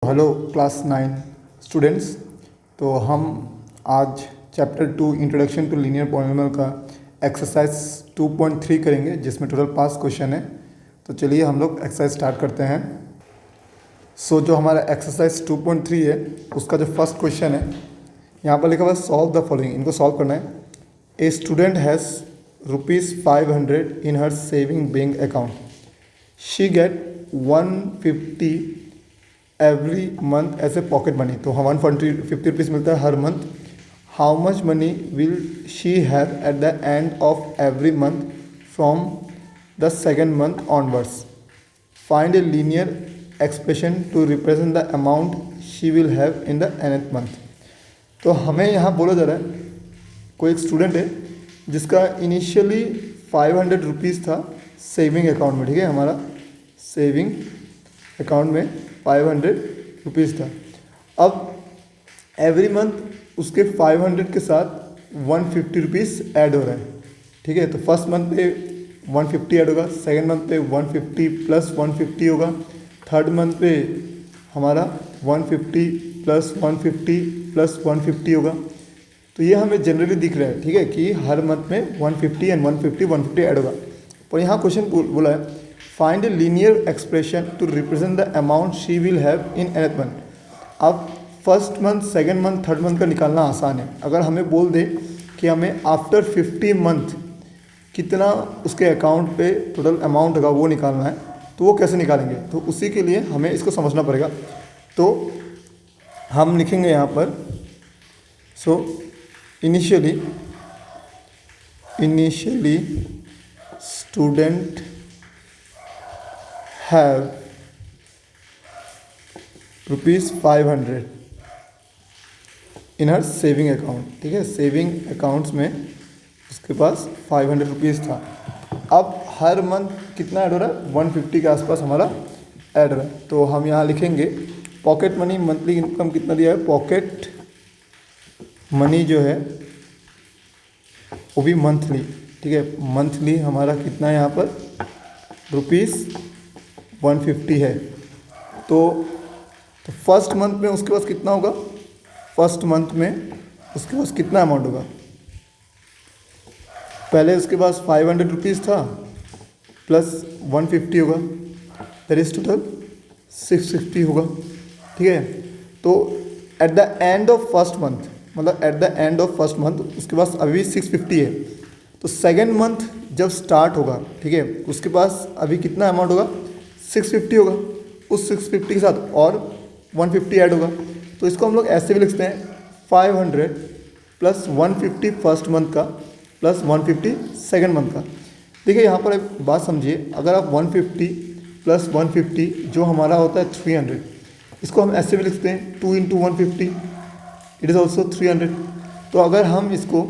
Hello class 9 students. तो हम आज chapter 2 introduction to linear polynomial का एक्सरसाइज 2.3 करेंगे, जिसमें टोटल 5 क्वेश्चन है। तो चलिए हम लोग एक्सरसाइज स्टार्ट करते हैं। जो हमारा एक्सरसाइज 2.3 है, उसका जो फर्स्ट क्वेश्चन है यहाँ पर लिखा हुआ है सॉल्व द फॉलोइंग। इनको सॉल्व करना है। A student has ₹500 in her saving bank account. She get 150 every month as a pocket money. तो 150 रुपीज़ मिलता है हर month. How much money will she have at the end of every month from the second month onwards. Find a linear expression to represent the amount she will have in the nth month. तो हमें यहाँ बोला जा रहा है कोई एक student है जिसका इनिशियली 500 रुपीज़ था सेविंग अकाउंट में। ठीक है, हमारा सेविंग अकाउंट में 500 रुपीज़ था। अब एवरी मंथ उसके 500 के साथ 150 रुपीज़ ऐड हो रहा है। ठीक है, तो फर्स्ट मंथ पे 150 ऐड होगा, सेकेंड मंथ पे 150 प्लस 150 होगा, थर्ड मंथ पे हमारा 150 प्लस 150 प्लस 150 होगा। तो ये हमें जनरली दिख रहा है, ठीक है, कि हर मंथ में 150 एंड 150 ऐड होगा। पर यहाँ क्वेश्चन बोला है find a linear expression to represent the amount she will have in nth month. अब first month, second month, third month का निकालना आसान है। अगर हमें बोल दे कि हमें आफ्टर 50 मंथ कितना उसके अकाउंट पे टोटल अमाउंट होगा वो निकालना है, तो वो कैसे निकालेंगे? तो उसी के लिए हमें इसको समझना पड़ेगा। तो हम लिखेंगे यहाँ पर initially student have ₹500 in her saving account. ठीक है, सेविंग अकाउंट्स में उसके पास 500 रुपीज़ था। अब हर मंथ कितना ऐड हो रहा है? 150 के आसपास हमारा ऐड हो रहा है। तो हम यहाँ लिखेंगे पॉकेट मनी मंथली इनकम कितना दिया है। पॉकेट मनी जो है वो भी मंथली। ठीक है, मंथली हमारा कितना है यहाँ पर? ₹150 है। तो फर्स्ट मंथ में उसके पास कितना होगा? फर्स्ट मंथ में उसके पास कितना अमाउंट होगा? पहले उसके पास 500 रुपीज़ था प्लस 150 होगा, दैट इज टोटल 650 होगा। ठीक है, तो at the end of first month, मतलब at the end of first month उसके पास अभी 650 है। तो सेकेंड मंथ जब स्टार्ट होगा, ठीक है, उसके पास अभी कितना अमाउंट होगा? 650 होगा। उस 650 के साथ और 150 ऐड होगा। तो इसको हम लोग ऐसे भी लिखते हैं 500 प्लस 150 फर्स्ट मंथ का प्लस 150 सेकेंड मंथ का। देखिए यहाँ पर एक बात समझिए, अगर आप 150 प्लस 150 जो हमारा होता है 300, इसको हम ऐसे भी लिखते हैं 2 इंटू 150 इट इज़ ऑल्सो 300। तो अगर हम इसको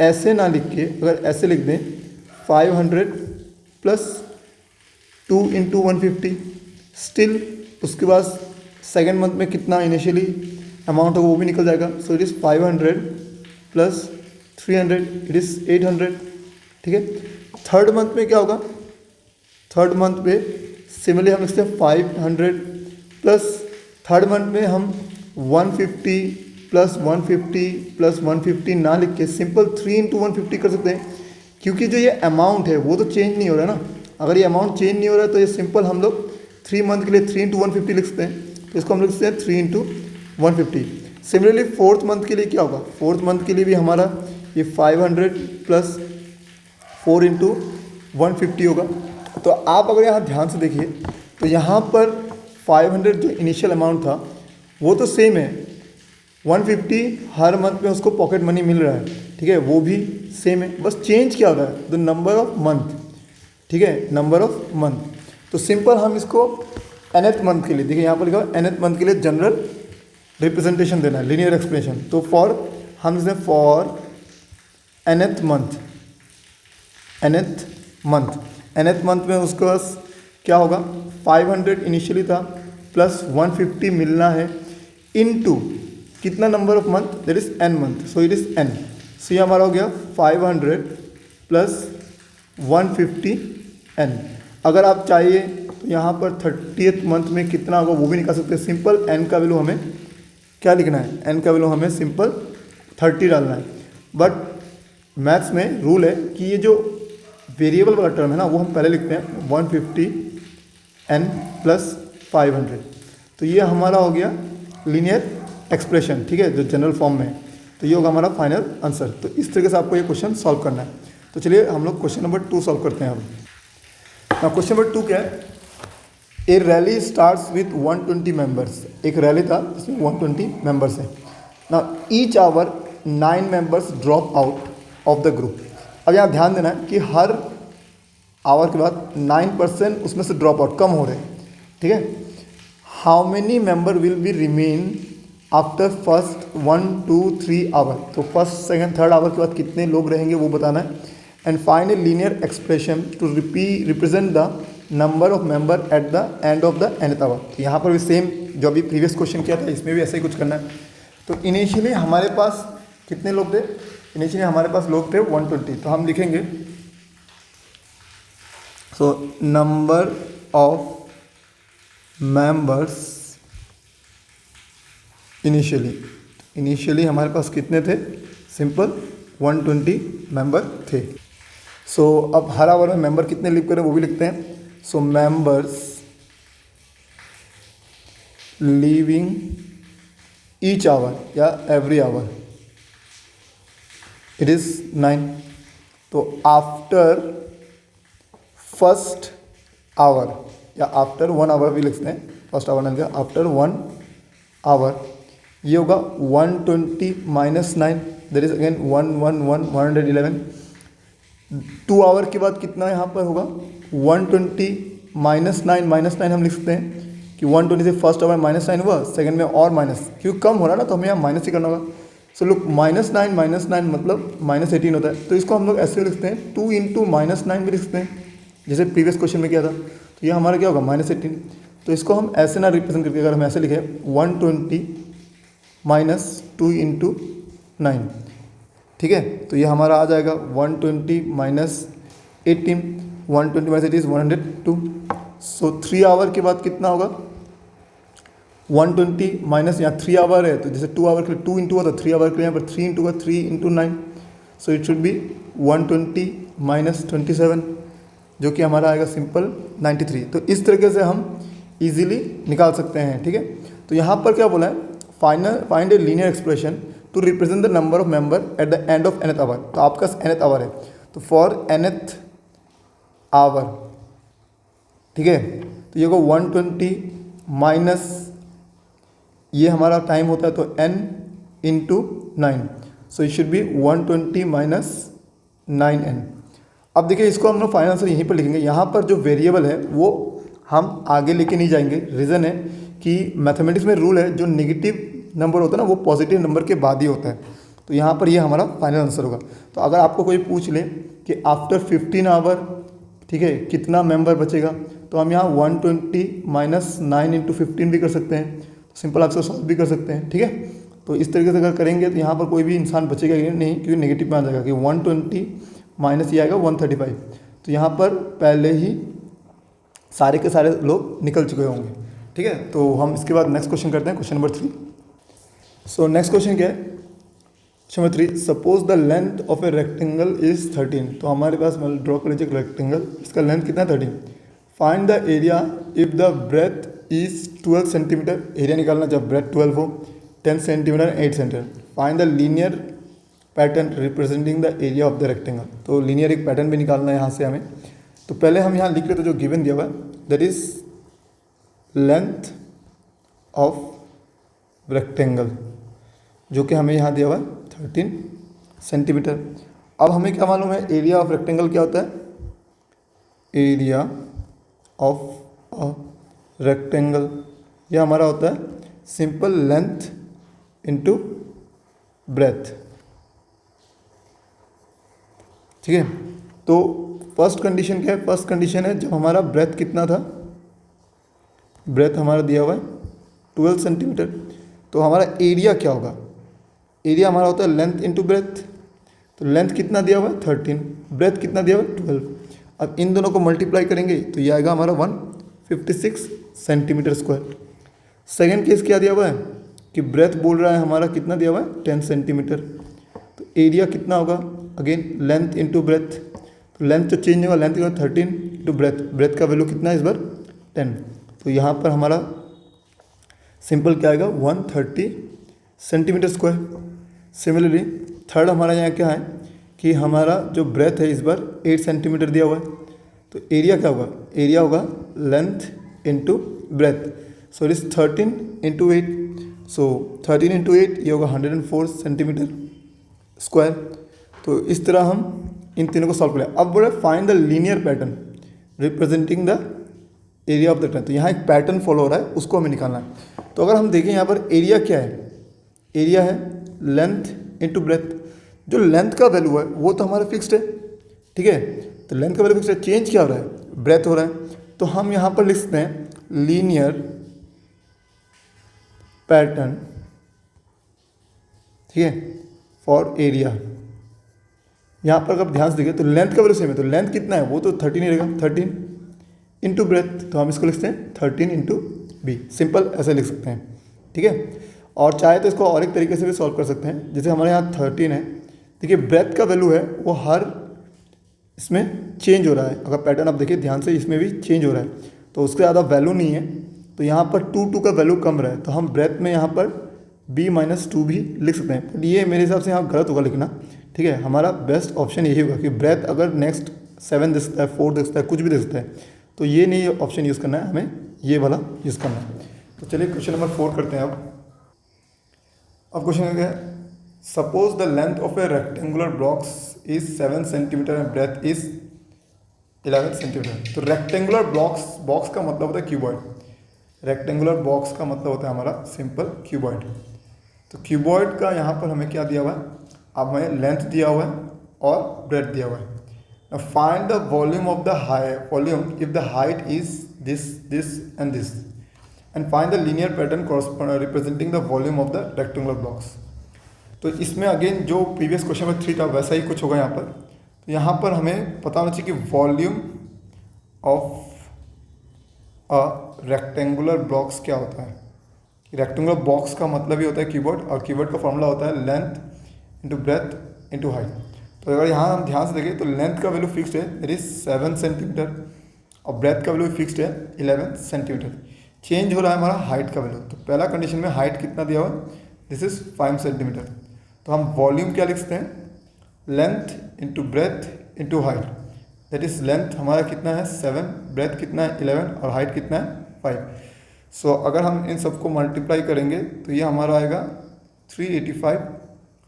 ऐसे ना लिख के अगर ऐसे लिख दें 500 प्लस 2 इंटू 150, स्टिल उसके बाद सेकेंड मंथ में कितना इनिशियली अमाउंट होगा वो भी निकल जाएगा। So it is 500 plus 300 it is 800। ठीक है, थर्ड मंथ में क्या होगा? थर्ड मंथ पे सिमिलरली हम लिखते हैं 500 प्लस थर्ड मंथ में हम 150 प्लस 150 प्लस 150 ना लिख के सिंपल 3 इंटू 150 कर सकते हैं, क्योंकि जो ये अमाउंट है वो तो चेंज नहीं हो रहा है ना। अगर ये अमाउंट चेंज नहीं हो रहा है तो ये सिंपल हम लोग 3 मंथ के लिए 3 इंटू 150 लिख सकते हैं। तो इसको हम लिखते हैं 3 इंटू 150। सिमिलरली फोर्थ मंथ के लिए क्या होगा? फोर्थ मंथ के लिए भी हमारा ये 500 प्लस 4 इंटू 150 होगा। तो आप अगर यहाँ ध्यान से देखिए तो यहाँ पर 500 जो इनिशियल अमाउंट था वो तो सेम है, 150 हर मंथ में उसको पॉकेट मनी मिल रहा है। ठीक है, वो भी सेम है, बस चेंज क्या हो रहा है? The number of month. ठीक है, नंबर ऑफ मंथ। तो सिंपल हम इसको nth मंथ के लिए, देखिए यहाँ पर लिखा है nth मंथ के लिए जनरल रिप्रेजेंटेशन देना है, लीनियर एक्सप्रेशन। तो फॉर हम इसमें for nth month, nth month में उसके पास क्या होगा? 500 इनिशियली था प्लस 150 मिलना है इनटू कितना number of month? That is n month. So it is n। सो ये हमारा हो गया 500 प्लस 150 n। अगर आप चाहिए तो यहाँ पर 30th मंथ में कितना होगा वो भी निकाल सकते हैं। सिंपल n का वैल्यू हमें क्या लिखना है, n का वैल्यू हमें सिंपल 30 डालना है। बट मैथ्स में रूल है कि ये जो वेरिएबल वाला टर्म है ना वो हम पहले लिखते हैं 150n प्लस 500। तो ये हमारा हो गया लीनियर एक्सप्रेशन, ठीक है, जो जनरल फॉर्म में है। तो ये होगा हमारा फाइनल आंसर। तो इस तरीके से आपको ये क्वेश्चन सॉल्व करना है। तो चलिए हम लोग क्वेश्चन नंबर 2 सॉल्व करते हैं अब। क्वेश्चन नंबर 2 क्या है, a rally starts with 120 members. एक रैली था जिसमें 120 मेंबर्स हैं ना। Each hour 9 members drop out of the group. अब यहाँ ध्यान देना है कि हर आवर के बाद 9% उसमें से ड्रॉप आउट कम हो रहे हैं, ठीक है। How many member will be remain after first 1, 2, 3 hour. तो फर्स्ट, सेकंड, थर्ड आवर के बाद कितने लोग रहेंगे वो बताना है। And find a linear expression to represent the number of member at the end of the nth hour. तो यहाँ पर भी सेम जो अभी प्रीवियस क्वेश्चन किया था इसमें भी ऐसा ही कुछ करना है। तो इनिशियली हमारे पास कितने लोग थे, इनिशियली हमारे पास लोग थे 120। तो हम लिखेंगे so number of members initially हमारे पास कितने थे, सिंपल 120 मेंबर थे। सो अब हर आवर में मेंबर कितने लीव करें वो भी लिखते हैं। So members leaving each hour या एवरी आवर इट इज़ 9। तो आफ्टर फर्स्ट आवर या आफ्टर 1 आवर भी लिखते हैं। फर्स्ट आवर नहीं, आफ्टर 1 आवर ये होगा 120 minus 9, that is again 111 2 hour के बाद कितना यहाँ पर होगा 120 माइनस 9 हम लिख सकते हैं कि 120 से फर्स्ट आवर -9 हुआ, सेकंड में और माइनस, क्योंकि कम हो रहा है ना तो हमें यहाँ माइनस ही करना होगा। सो लुक -9 मतलब -18 होता है। तो इसको हम लोग ऐसे लिखते हैं 2 इंटू -9 भी लिख सकते हैं जैसे प्रीवियस क्वेश्चन में किया था। तो ये हमारा क्या होगा -18। तो इसको हम ऐसे ना रिप्रेजेंट करके अगर हम ऐसे लिखें 120 माइनस 2 इंटू 9, ठीक है। तो ये हमारा आ जाएगा 120 minus 18, 120 minus 18 is 102। So 3 hour के बाद कितना होगा 120 माइनस, यहाँ 3 आवर है तो जैसे 2 आवर के लिए 2 इंटू हुआ था, 3 आवर के लिए यहाँ पर 3 इंटू हुआ, 3 into 9। So it should be 120 minus 27 जो कि हमारा आएगा सिंपल 93। तो इस तरीके से हम इजीली निकाल सकते हैं, ठीक है। तो यहाँ पर क्या बोला है, find a linear expression to represent the number of member at the end of nth hour. तो आपका nth आवर है तो फॉर nth आवर, ठीक है। तो ये को 120 माइनस ये हमारा टाइम होता है तो n into 9। So it should be 120 minus 9n। अब देखिए इसको हम लोग फाइनल आंसर यहीं पर लिखेंगे। यहाँ पर जो वेरिएबल है वो हम आगे लेके नहीं जाएंगे। रीज़न है कि मैथमेटिक्स में रूल है जो नेगेटिव नंबर होता है ना वो पॉजिटिव नंबर के बाद ही होता है। तो यहाँ पर ये हमारा फाइनल आंसर होगा। तो अगर आपको कोई पूछ ले कि आफ्टर 15 आवर, ठीक है, कितना मेंबर बचेगा, तो हम यहाँ 120 माइनस 9 इंटू 15 भी कर सकते हैं। सिंपल आप सॉल्व भी कर सकते हैं, ठीक है। तो इस तरीके से अगर करेंगे तो यहाँ पर कोई भी इंसान बचेगा नहीं, क्योंकि नेगेटिव में आ जाएगा कि 120 माइनस ये आएगा 135। तो यहाँ पर पहले ही सारे के सारे लोग निकल चुके होंगे, ठीक है। तो हम इसके बाद नेक्स्ट क्वेश्चन करते हैं, question number 3। So next question क्या है, question number 3, suppose the length of a rectangle is 13। तो हमारे पास मतलब ड्रॉ कर लीजिए एक रेक्टेंगल, इसका लेंथ कितना है 13। Find the area if the breadth is 12 centimetre. Area निकालना जब ब्रेथ 12 हो, 10 centimetre 8 centimetre. Find the linear pattern representing the area of the rectangle. तो लीनियर एक पैटर्न भी निकालना है यहाँ से हमें। तो पहले हम यहाँ लिख लेते जो गिवन दिया हुआ है, that is length of rectangle, जो कि हमें यहाँ दिया हुआ है 13 सेंटीमीटर। अब हमें क्या मालूम है, एरिया ऑफ रेक्टेंगल क्या होता है, एरिया ऑफ अ रेक्टेंगल ये हमारा होता है सिंपल लेंथ इनटू ब्रेथ, ठीक है। तो फर्स्ट कंडीशन क्या है, फर्स्ट कंडीशन है जब हमारा ब्रेथ कितना था, ब्रेथ हमारा दिया हुआ है 12 सेंटीमीटर। तो हमारा एरिया क्या होगा, एरिया हमारा होता है लेंथ इनटू ब्रेथ। तो लेंथ कितना दिया हुआ है 13, ब्रेथ कितना दिया हुआ है 12। अब इन दोनों को मल्टीप्लाई करेंगे तो ये आएगा हमारा 150। 56 सेंटीमीटर स्क्वायर। सेकेंड केस क्या दिया हुआ है कि ब्रेथ बोल रहा है हमारा कितना दिया हुआ है 10 सेंटीमीटर। तो एरिया कितना होगा, अगेन लेंथ इंटू ब्रेथ, तो लेंथ तो चेंज होगा, लेंथ होगा 13 इंटू ब्रेथ, ब्रेथ का वैल्यू कितना है इस बार 10। तो यहाँ पर हमारा सिंपल क्या आएगा 130 सेंटीमीटर स्क्वायर। सिमिलरली थर्ड हमारा यहाँ क्या है कि हमारा जो ब्रेथ है इस बार 8 सेंटीमीटर दिया हुआ है, तो एरिया क्या होगा, एरिया होगा length into breath, so it is 13 into 8, so 13 into 8 ये होगा 104 सेंटीमीटर स्क्वायर। तो इस तरह हम इन तीनों को सॉल्व करें। अब बोले find the linear pattern representing the area of the train, तो यहाँ एक पैटर्न फॉलो हो रहा है उसको हमें निकालना है। तो अगर हम देखें यहाँ पर एरिया क्या है, एरिया है लेंथ इंटू ब्रेथ, जो लेंथ का वैल्यू है वो तो हमारा फिक्स्ड है, ठीक है, तो लेंथ का वैल्यू फिक्स्ड है, चेंज क्या हो रहा है ब्रेथ हो रहा है, तो हम यहाँ पर लिख सकते हैं लीनियर पैटर्न, ठीक है, फॉर एरिया। यहाँ पर अगर ध्यान से देखें तो लेंथ का वैल्यू सेम है, तो लेंथ कितना है वो तो 13 ही रहेगा, 13 इंटू ब्रेथ, तो हम इसको लिखते हैं 13 इंटू बी, सिंपल ऐसे लिख सकते हैं, ठीक है। और चाहे तो इसको और एक तरीके से भी सॉल्व कर सकते हैं, जैसे हमारे यहाँ 13 है, देखिए ब्रेथ का वैल्यू है वो हर इसमें चेंज हो रहा है, अगर पैटर्न आप देखिए ध्यान से इसमें भी चेंज हो रहा है, तो उससे ज़्यादा वैल्यू नहीं है, तो यहाँ पर 2 का वैल्यू कम रहा है, तो हम ब्रेथ में यहाँ पर b-2 भी लिख सकते हैं, बट ये मेरे हिसाब से यहाँ गलत होगा लिखना, ठीक है। हमारा बेस्ट ऑप्शन यही होगा कि ब्रेथ अगर नेक्स्ट 7 दे सकता है, 4 दे सकता है, कुछ भी दे सकता है, तो ये नहीं ऑप्शन यूज़ करना है, हमें ये वाला यूज़ करना है। तो चलिए क्वेश्चन नंबर 4 करते हैं अब क्वेश्चन क्या है, suppose the length of a rectangular box is 7 centimetre and breadth is 11 centimetre. तो रेक्टेंगुलर बॉक्स का मतलब होता है क्यूबॉइड, रेक्टेंगुलर बॉक्स का मतलब होता है हमारा सिंपल क्यूबॉइड। तो क्यूबॉइड का यहाँ पर हमें क्या दिया हुआ है, अब हमें लेंथ दिया हुआ है और ब्रेथ दिया हुआ है। Now find the volume of the volume if the height is this and this, and find the linear pattern representing the volume of the rectangular blocks. तो इसमें अगेन जो प्रीवियस क्वेश्चन में 3 था वैसा ही कुछ होगा यहाँ पर। तो यहाँ पर हमें पता होना चाहिए कि volume of a rectangular blocks क्या होता है। रेक्टेंगुलर बॉक्स का मतलब ही होता है कीबोर्ड, और कीबोर्ड का फॉर्मूला होता है length into breadth into height. तो अगर यहाँ हम ध्यान से देखें तो लेंथ का वैल्यू फिक्स्ड है, दैट इज 7 सेंटीमीटर, और ब्रेथ का वैल्यू फिक्स्ड है 11 सेंटीमीटर। चेंज हो रहा है हमारा हाइट का वैल्यू, तो पहला कंडीशन में हाइट कितना दिया हुआ है, दिस इज 5 सेंटीमीटर। तो हम वॉल्यूम क्या लिख सकते हैं, length into breadth into height, that is length हमारा कितना है 7, ब्रेथ कितना है 11, और हाइट कितना है 5। सो अगर हम इन सबको मल्टीप्लाई करेंगे तो ये हमारा आएगा 385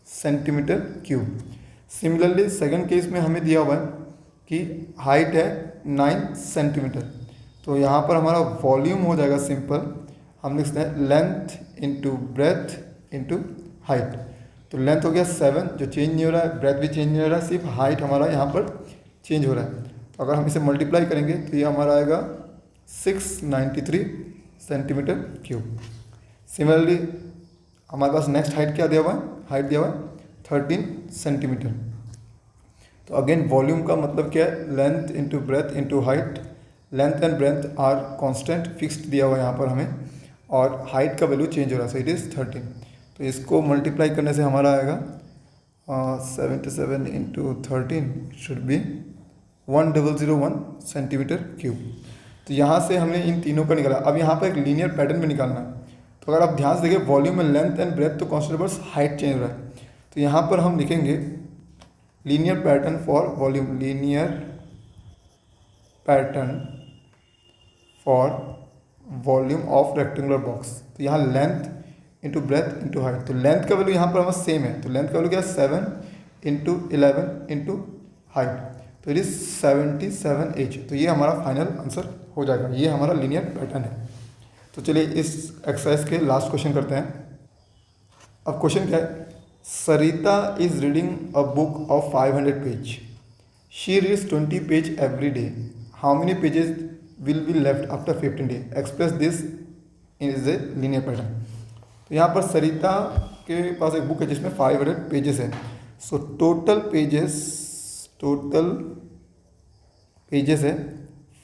centimetre cube. Similarly second case में हमें दिया हुआ है कि हाइट है 9 सेंटीमीटर, तो यहाँ पर हमारा वॉल्यूम हो जाएगा सिंपल, हम लिखते हैं length into breadth into height. तो लेंथ हो गया 7 जो चेंज नहीं हो रहा है, ब्रेथ भी चेंज नहीं हो रहा है, सिर्फ हाइट हमारा यहाँ पर चेंज हो रहा है। तो अगर हम इसे मल्टीप्लाई करेंगे तो ये हमारा आएगा 693 सेंटीमीटर क्यूब। सिमिलरली हमारे पास नेक्स्ट हाइट क्या दिया हुआ है, हाइट दिया हुआ है 13 सेंटीमीटर। तो अगेन वॉल्यूम का मतलब क्या है, length into breadth into height, length and breadth are constant fixed दिया हुआ है यहाँ पर हमें, और हाइट का वैल्यू चेंज हो रहा है, सो इट इज़ 13। तो इसको मल्टीप्लाई करने से हमारा आएगा 77 into 13 should be 1001 centimetre cube. तो यहाँ से हमने इन तीनों का निकाला। अब यहाँ पर एक लीनियर पैटर्न में निकालना है। तो अगर आप ध्यान से देखिए वॉल्यूम में लेंथ एंड ब्रेथ तो कांस्टेंट, बस हाइट चेंज हो रहा है। तो यहाँ पर हम लिखेंगे linear pattern for volume, linear pattern for volume of rectangular box. तो यहाँ length into breadth into height, तो लेंथ का वैल्यू यहाँ पर हमारा सेम है, तो लेंथ का वैल्यू क्या है 7 इंटू 11 इंटू हाइट, तो इट इज 77 एच। तो ये हमारा फाइनल आंसर हो जाएगा, ये हमारा लीनियर पैटर्न है। तो चलिए इस एक्सरसाइज के लास्ट क्वेश्चन करते हैं। अब क्वेश्चन क्या है, Sarita is reading a book of 500 page, she reads 20 page every day, how many pages will be left after 15 day, express this is a linear pattern. तो यहाँ पर सरिता के पास एक बुक है जिसमें 500 पेजेस है। सो टोटल पेजेस है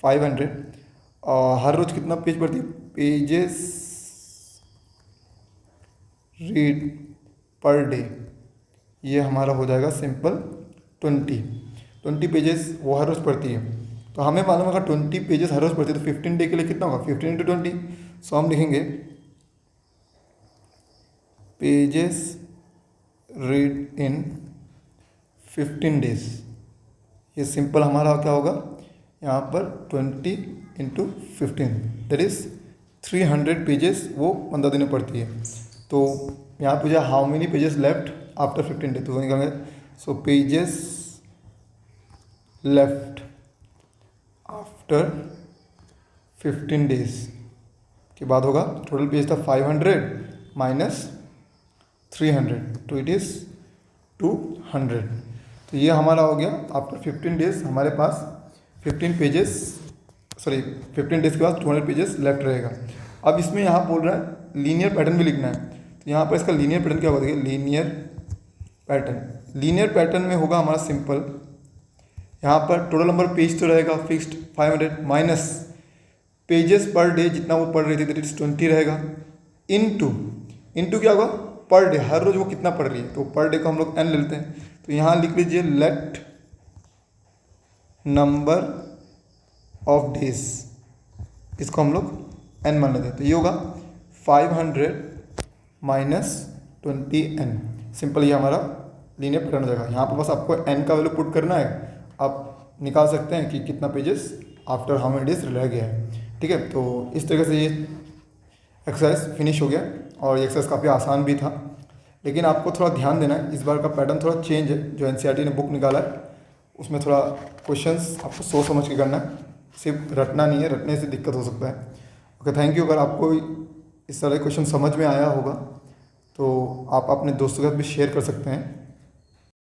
500, हर रोज़ कितना पेज पढ़ती है, पेजेस रीड पर डे, ये हमारा हो जाएगा सिंपल 20 पेजेस वो हर रोज़ पढ़ती है। तो हमें मालूम होगा 20 पेजेस हर रोज़ पढ़ती है, तो 15 डे के लिए कितना होगा, 15 इंटू 20। सो हम लिखेंगे पेजेस रीड इन 15 डेज। ये सिंपल हमारा क्या होगा यहाँ पर 20 इंटू 15 दैट इज़ 300 पेजेस वो 15 दिन में पढ़ती है। तो यहाँ पे जो how many pages left after 15 day, तो वो निकालेंगे। सो पेजेस लेफ्ट आफ्टर 15 डेज के बाद होगा टोटल पेज था 500 माइनस 300, तो इट इज़ 200। तो ये हमारा हो गया आफ्टर 15 डेज हमारे पास 15 पेजेस 15 डेज के बाद 200 पेजेस लेफ्ट रहेगा। अब इसमें यहाँ बोल रहा है लीनियर पैटर्न भी लिखना है, तो यहाँ पर इसका लीनियर पैटर्न क्या बताइए, लीनियर पैटर्न में होगा हमारा सिंपल, यहाँ पर टोटल नंबर पेज तो रहेगा fixed 500 minus pages per day जितना वो पढ़ रही थी दैट इज 20 रहेगा, इनटू क्या होगा पर डे, हर रोज वो कितना पढ़ रही है, तो पर डे को हम लोग n लेते हैं। तो यहाँ लिख लीजिए लेट नंबर ऑफ डेज, इसको हम लोग n मान लेते हैं। तो ये होगा 500 माइनस 20n, सिंपल ये हमारा लीनियर पैटर्न हो जाएगा। यहाँ पर बस आपको n का वैल्यू पुट करना है, आप निकाल सकते हैं कि कितना pages after how many days रह गया है। ठीक है, तो इस तरीके से ये एक्सरसाइज फिनिश हो गया और ये एक्सरसाइज काफ़ी आसान भी था, लेकिन आपको थोड़ा ध्यान देना है, इस बार का पैटर्न थोड़ा चेंज है। जो एनसीईआरटी ने बुक निकाला है उसमें थोड़ा क्वेश्चंस आपको सोच समझ के करना है, सिर्फ रटना नहीं है, रटने से दिक्कत हो सकता है। Okay, thank you. अगर आपको इस तरह क्वेश्चन समझ में आया होगा तो आप अपने दोस्तों के साथ भी शेयर कर सकते हैं।